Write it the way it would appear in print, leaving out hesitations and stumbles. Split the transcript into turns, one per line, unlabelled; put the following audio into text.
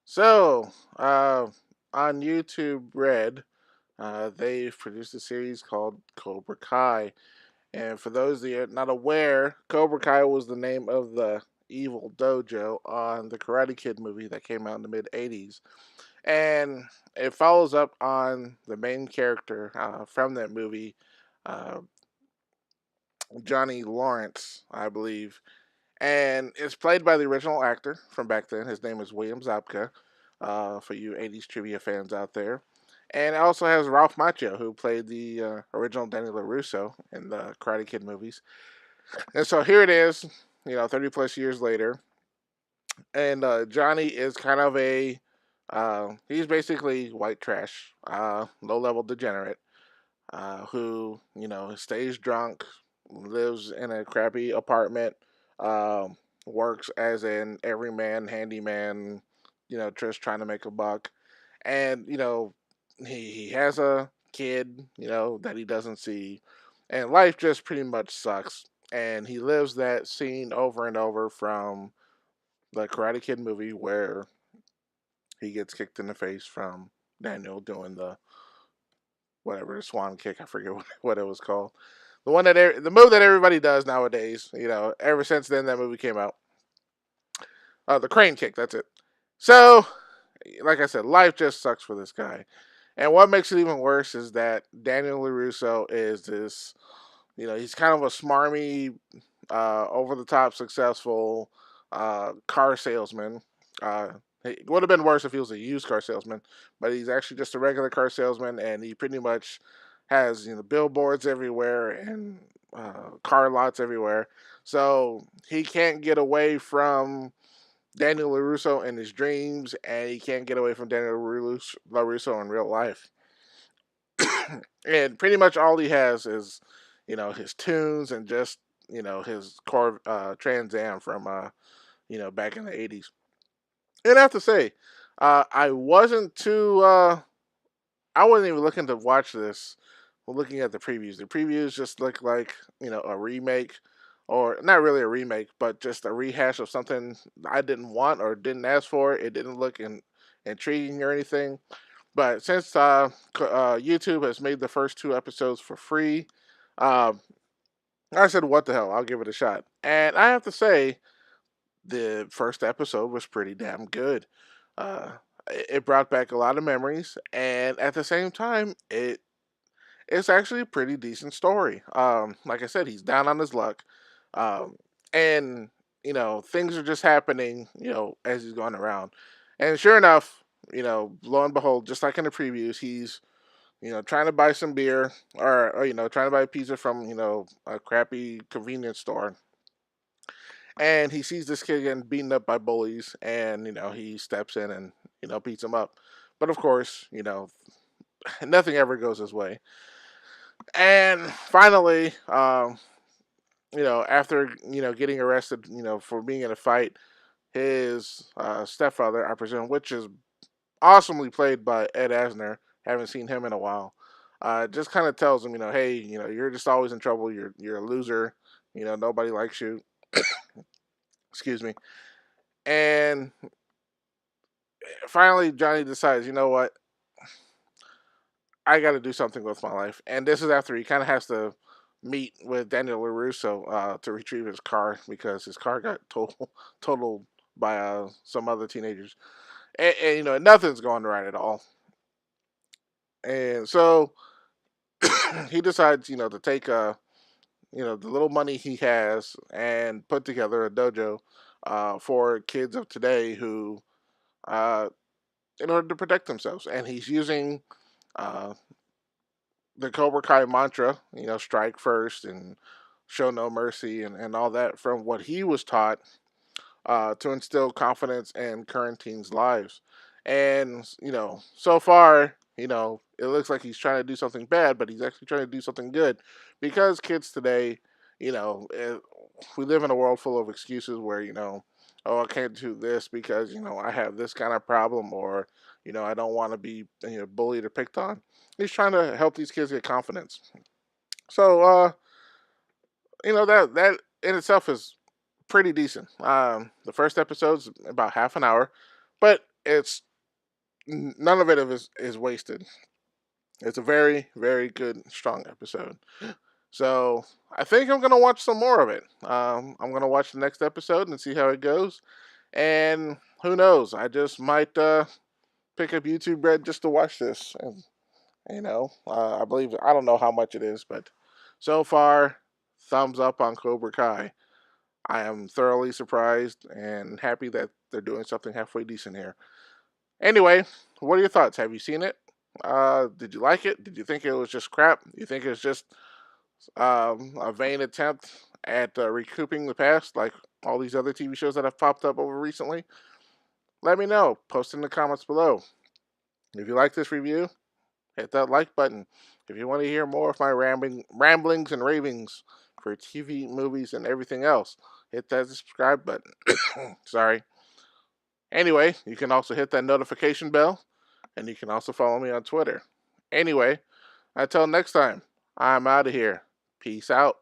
So, on YouTube Red, they've produced a series called Cobra Kai. And for those that are not aware, Cobra Kai was the name of the evil dojo on the Karate Kid movie that came out in the mid 80s. And it follows up on the main character from that movie, uh, Johnny Lawrence, I believe. And it's played by the original actor from back then. His name is William Zabka, for you 80s trivia fans out there. And it also has Ralph Macchio, who played the original Danny LaRusso in the Karate Kid movies. And so here it is, 30 plus years later. And Johnny is kind of he's basically white trash, low level degenerate, who stays drunk, lives in a crappy apartment, works as an everyman, handyman, just trying to make a buck. And, he has a kid, that he doesn't see. And life just pretty much sucks. And he lives that scene over and over from the Karate Kid movie where he gets kicked in the face from Daniel doing the whatever the swan kick. I forget what it was called. The move that everybody does nowadays. Ever since then that movie came out. The crane kick. That's it. So, like I said, life just sucks for this guy. And what makes it even worse is that Daniel LaRusso is this. He's kind of a smarmy, over the top, successful car salesman. Uh, it would have been worse if he was a used car salesman, but he's actually just a regular car salesman, and he pretty much has billboards everywhere and car lots everywhere. So he can't get away from Daniel LaRusso in his dreams, and he can't get away from Daniel LaRusso in real life. And pretty much all he has is, his tunes and just his core Trans Am from back in the 80s. And I have to say, I wasn't too. I wasn't even looking to watch this. Looking at the previews, the previews just look like a remake, or not really a remake, but just a rehash of something I didn't want or didn't ask for. It didn't look intriguing or anything. But since YouTube has made the first two episodes for free, uh, I said, "What the hell? I'll give it a shot." And I have to say, the first episode was pretty damn good. Uh, it brought back a lot of memories, and at the same time, it's actually a pretty decent story. Like I said, he's down on his luck, um, and things are just happening, as he's going around. And sure enough, lo and behold, just like in the previews, he's trying to buy some beer, or trying to buy a pizza from a crappy convenience store, and he sees this kid getting beaten up by bullies, and he steps in and beats him up. But of course, nothing ever goes his way. And finally, after getting arrested, for being in a fight, his stepfather, I presume, which is awesomely played by Ed Asner, haven't seen him in a while. Just kind of tells him, hey, you're just always in trouble. You're a loser. Nobody likes you. Excuse me. And finally, Johnny decides, you know what? I got to do something with my life. And this is after he kind of has to meet with Daniel LaRusso to retrieve his car because his car got totaled by some other teenagers. And nothing's going right at all. And so he decides, to take the little money he has and put together a dojo for kids of today who, uh, in order to protect themselves. And he's using uh, the Cobra Kai mantra, strike first and show no mercy and all that from what he was taught to instill confidence in current teens' lives. And, so far, it looks like he's trying to do something bad, but he's actually trying to do something good because kids today, we live in a world full of excuses where, oh, I can't do this because, I have this kind of problem, or, I don't want to be bullied or picked on. He's trying to help these kids get confidence. So, that in itself is pretty decent. The first episode's about half an hour, but it's none of it is wasted. It's a very, very good, strong episode. So I think I'm gonna watch some more of it. I'm gonna watch the next episode and see how it goes. And who knows? I just might pick up YouTube Red just to watch this. And I believe I don't know how much it is, but so far, thumbs up on Cobra Kai. I am thoroughly surprised and happy that they're doing something halfway decent here. Anyway, what are your thoughts? Have you seen it? Did you like it? Did you think it was just crap? You think it was just a vain attempt at recouping the past, like all these other TV shows that have popped up over recently? Let me know. Post in the comments below. If you like this review, hit that like button. If you want to hear more of my ramblings and ravings for TV, movies, and everything else, hit that subscribe button. Sorry. Anyway, you can also hit that notification bell, and you can also follow me on Twitter. Anyway, until next time, I'm out of here. Peace out.